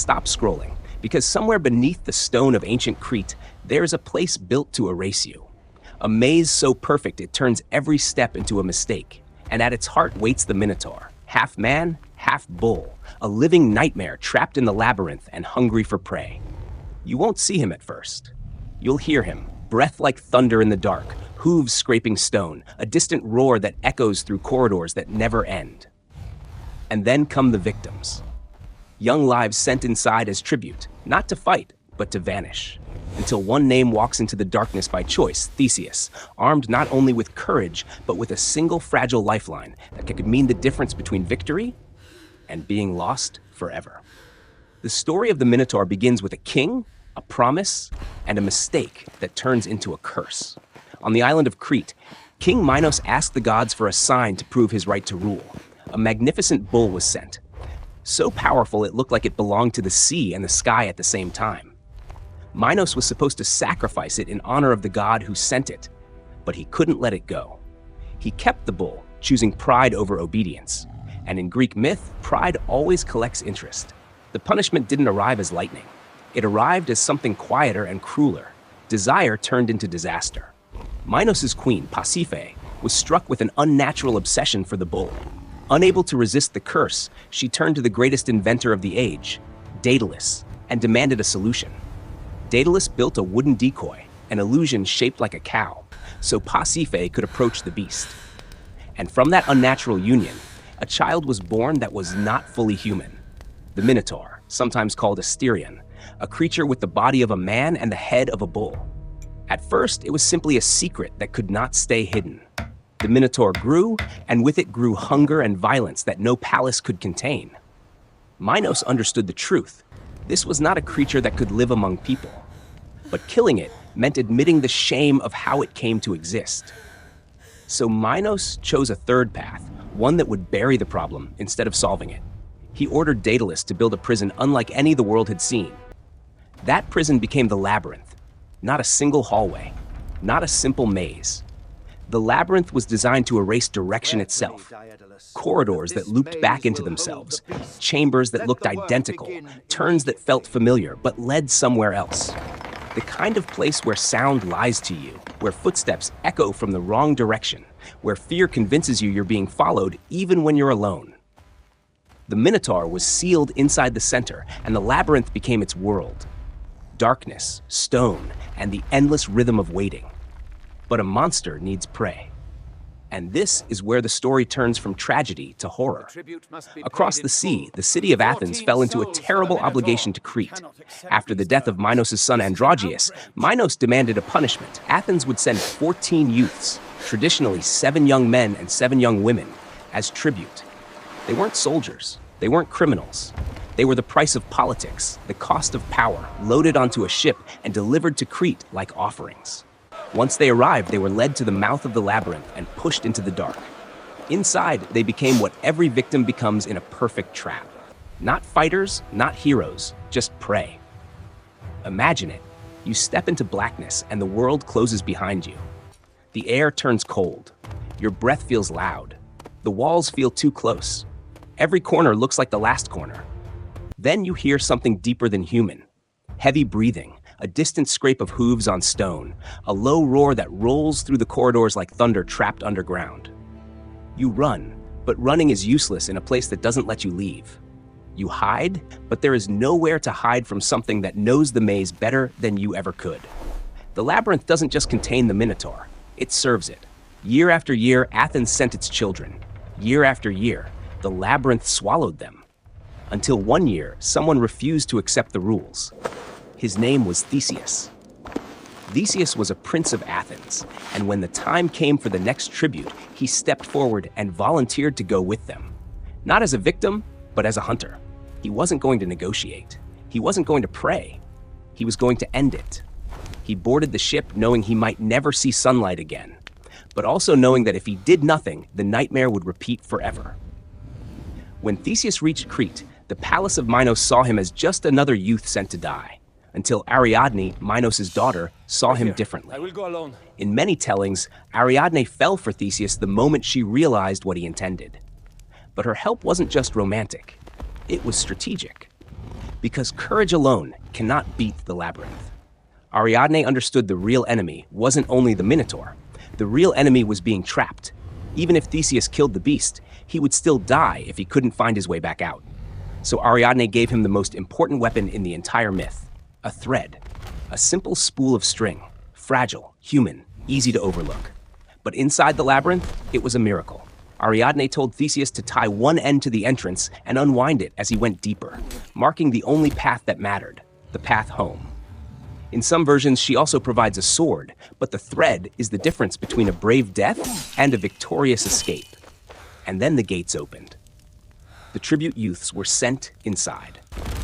stop scrolling, because somewhere beneath the stone of ancient Crete, there is a place built to erase you. A maze so perfect it turns every step into a mistake, and at its heart waits the Minotaur, half man, half bull, a living nightmare trapped in the labyrinth and hungry for prey. You won't see him at first. You'll hear him, breath like thunder in the dark, hooves scraping stone, a distant roar that echoes through corridors that never end. And then come the victims. Young lives sent inside as tribute, not to fight, but to vanish. Until one name walks into the darkness by choice, Theseus, armed not only with courage, but with a single fragile lifeline that could mean the difference between victory and being lost forever. The story of the Minotaur begins with a king, a promise, and a mistake that turns into a curse. On the island of Crete, King Minos asked the gods for a sign to prove his right to rule. A magnificent bull was sent, so powerful it looked like it belonged to the sea and the sky at the same time. Minos was supposed to sacrifice it in honor of the god who sent it, but he couldn't let it go. He kept the bull, choosing pride over obedience. And in Greek myth, pride always collects interest. The punishment didn't arrive as lightning. It arrived as something quieter and crueler. Desire turned into disaster. Minos' queen, Pasiphae, was struck with an unnatural obsession for the bull. Unable to resist the curse, she turned to the greatest inventor of the age, Daedalus, and demanded a solution. Daedalus built a wooden decoy, an illusion shaped like a cow, so Pasiphae could approach the beast. And from that unnatural union, a child was born that was not fully human. The Minotaur, sometimes called Asterion, a creature with the body of a man and the head of a bull. At first, it was simply a secret that could not stay hidden. The Minotaur grew, and with it grew hunger and violence that no palace could contain. Minos understood the truth. This was not a creature that could live among people. But killing it meant admitting the shame of how it came to exist. So Minos chose a third path, one that would bury the problem instead of solving it. He ordered Daedalus to build a prison unlike any the world had seen. That prison became the Labyrinth, not a single hallway, not a simple maze. The Labyrinth was designed to erase direction itself. Corridors that looped back into themselves, chambers that looked identical, turns that felt familiar but led somewhere else. The kind of place where sound lies to you, where footsteps echo from the wrong direction, where fear convinces you you're being followed even when you're alone. The Minotaur was sealed inside the center, and the Labyrinth became its world. Darkness, stone, and the endless rhythm of waiting. But a monster needs prey. And this is where the story turns from tragedy to horror. Across the sea, the city of Athens fell into a terrible obligation to Crete. After the death of Minos' son Androgeus, Minos demanded a punishment. Athens would send 14 youths, traditionally 7 young men and 7 young women, as tribute. They weren't soldiers. They weren't criminals. They were the price of politics, the cost of power, loaded onto a ship and delivered to Crete like offerings. Once they arrived, they were led to the mouth of the labyrinth and pushed into the dark. Inside, they became what every victim becomes in a perfect trap. Not fighters, not heroes, just prey. Imagine it. You step into blackness and the world closes behind you. The air turns cold. Your breath feels loud. The walls feel too close. Every corner looks like the last corner. Then you hear something deeper than human. Heavy breathing, a distant scrape of hooves on stone, a low roar that rolls through the corridors like thunder trapped underground. You run, but running is useless in a place that doesn't let you leave. You hide, but there is nowhere to hide from something that knows the maze better than you ever could. The labyrinth doesn't just contain the Minotaur, it serves it. Year after year, Athens sent its children. Year after year, the labyrinth swallowed them. Until one year, someone refused to accept the rules. His name was Theseus. Theseus was a prince of Athens, and when the time came for the next tribute, he stepped forward and volunteered to go with them. Not as a victim, but as a hunter. He wasn't going to negotiate. He wasn't going to pray. He was going to end it. He boarded the ship knowing he might never see sunlight again, but also knowing that if he did nothing, the nightmare would repeat forever. When Theseus reached Crete, the palace of Minos saw him as just another youth sent to die, until Ariadne, Minos' daughter, saw him differently. I will go alone. In many tellings, Ariadne fell for Theseus the moment she realized what he intended. But her help wasn't just romantic, it was strategic. because courage alone cannot beat the labyrinth. Ariadne understood the real enemy wasn't only the Minotaur. The real enemy was being trapped. Even if Theseus killed the beast, he would still die if he couldn't find his way back out. So Ariadne gave him the most important weapon in the entire myth, a thread. A simple spool of string, fragile, human, easy to overlook. But inside the labyrinth, it was a miracle. Ariadne told Theseus to tie one end to the entrance and unwind it as he went deeper, marking the only path that mattered, the path home. In some versions, she also provides a sword, but the thread is the difference between a brave death and a victorious escape. And then the gates opened. The tribute youths were sent inside.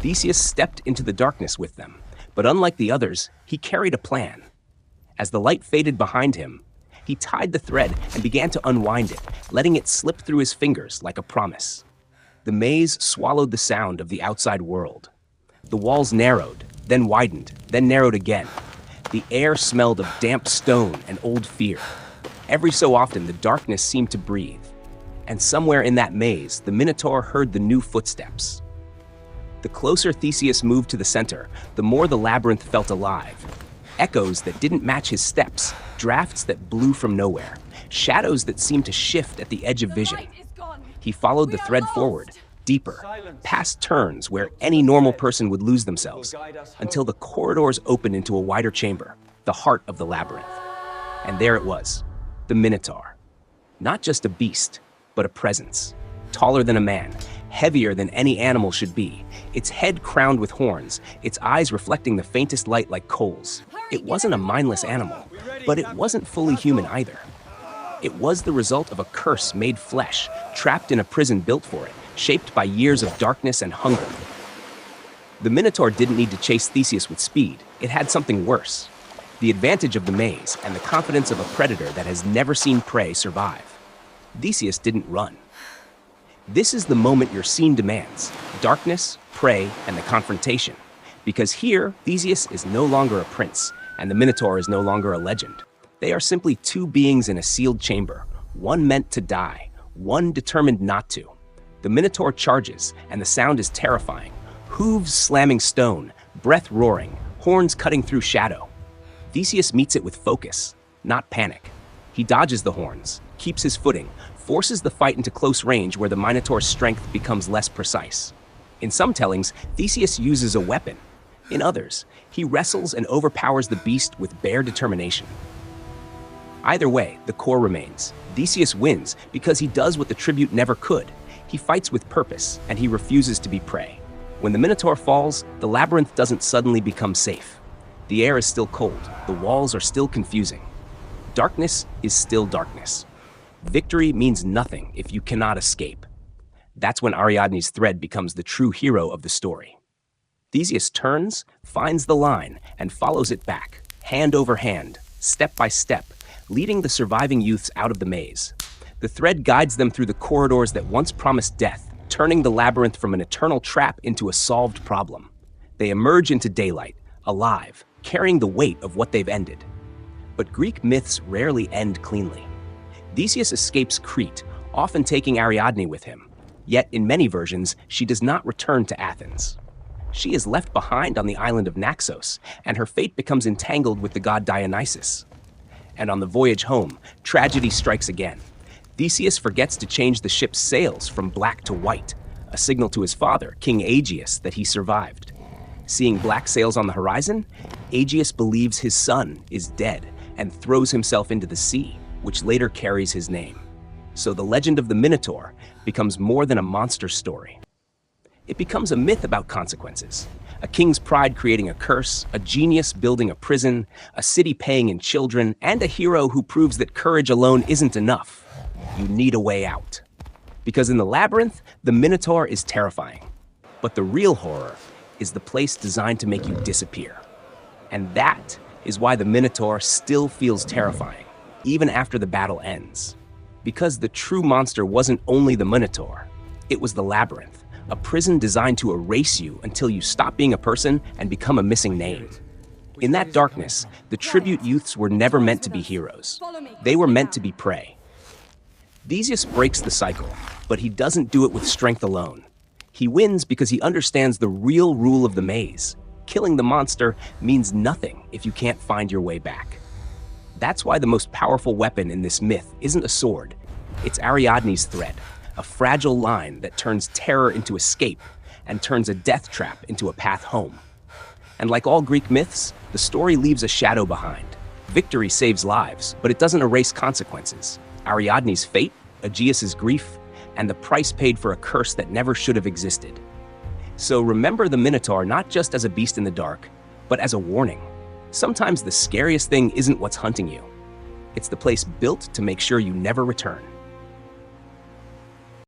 Theseus stepped into the darkness with them, but unlike the others, he carried a plan. As the light faded behind him, he tied the thread and began to unwind it, letting it slip through his fingers like a promise. The maze swallowed the sound of the outside world. The walls narrowed, then widened, then narrowed again. The air smelled of damp stone and old fear. Every so often, the darkness seemed to breathe. And somewhere in that maze, the Minotaur heard the new footsteps. The closer Theseus moved to the center, the more the labyrinth felt alive. Echoes that didn't match his steps, drafts that blew from nowhere, shadows that seemed to shift at the edge of vision. He followed the thread forward, deeper, past turns where any normal person would lose themselves, until the corridors opened into a wider chamber, the heart of the labyrinth. And there it was, the Minotaur. Not just a beast, but a presence, taller than a man, heavier than any animal should be, its head crowned with horns, its eyes reflecting the faintest light like coals. It wasn't a mindless animal, but it wasn't fully human either. It was the result of a curse made flesh, trapped in a prison built for it, shaped by years of darkness and hunger. The Minotaur didn't need to chase Theseus with speed. It had something worse: the advantage of the maze and the confidence of a predator that has never seen prey survive. Theseus didn't run. This is the moment your scene demands: darkness, prey, and the confrontation. Because here, Theseus is no longer a prince, and the Minotaur is no longer a legend. They are simply two beings in a sealed chamber, one meant to die, one determined not to. The Minotaur charges, and the sound is terrifying. Hooves slamming stone, breath roaring, horns cutting through shadow. Theseus meets it with focus, not panic. He dodges the horns, keeps his footing, forces the fight into close range where the Minotaur's strength becomes less precise. In some tellings, Theseus uses a weapon. In others, he wrestles and overpowers the beast with bare determination. Either way, the core remains. Theseus wins because he does what the tribute never could. He fights with purpose, and he refuses to be prey. When the Minotaur falls, the labyrinth doesn't suddenly become safe. The air is still cold, the walls are still confusing. Darkness is still darkness. Victory means nothing if you cannot escape. That's when Ariadne's thread becomes the true hero of the story. Theseus turns, finds the line, and follows it back, hand over hand, step by step, leading the surviving youths out of the maze. The thread guides them through the corridors that once promised death, turning the labyrinth from an eternal trap into a solved problem. They emerge into daylight, alive, carrying the weight of what they've ended. But Greek myths rarely end cleanly. Theseus escapes Crete, often taking Ariadne with him. Yet, in many versions, she does not return to Athens. She is left behind on the island of Naxos, and her fate becomes entangled with the god Dionysus. And on the voyage home, tragedy strikes again. Theseus forgets to change the ship's sails from black to white, a signal to his father, King Aegeus, that he survived. Seeing black sails on the horizon, Aegeus believes his son is dead and throws himself into the sea, which later carries his name. So the legend of the Minotaur becomes more than a monster story. It becomes a myth about consequences. A king's pride creating a curse, a genius building a prison, a city paying in children, and a hero who proves that courage alone isn't enough. You need a way out. Because in the labyrinth, the Minotaur is terrifying. But the real horror is the place designed to make you disappear. And that is why the Minotaur still feels terrifying, even after the battle ends. Because the true monster wasn't only the Minotaur, it was the labyrinth, a prison designed to erase you until you stop being a person and become a missing name. In that darkness, the tribute youths were never meant to be heroes. They were meant to be prey. Theseus breaks the cycle, but he doesn't do it with strength alone. He wins because he understands the real rule of the maze. Killing the monster means nothing if you can't find your way back. That's why the most powerful weapon in this myth isn't a sword. It's Ariadne's thread, a fragile line that turns terror into escape and turns a death trap into a path home. And like all Greek myths, the story leaves a shadow behind. Victory saves lives, but it doesn't erase consequences. Ariadne's fate, Aegeus's grief, and the price paid for a curse that never should have existed. So remember the Minotaur not just as a beast in the dark, but as a warning. Sometimes the scariest thing isn't what's hunting you. It's the place built to make sure you never return.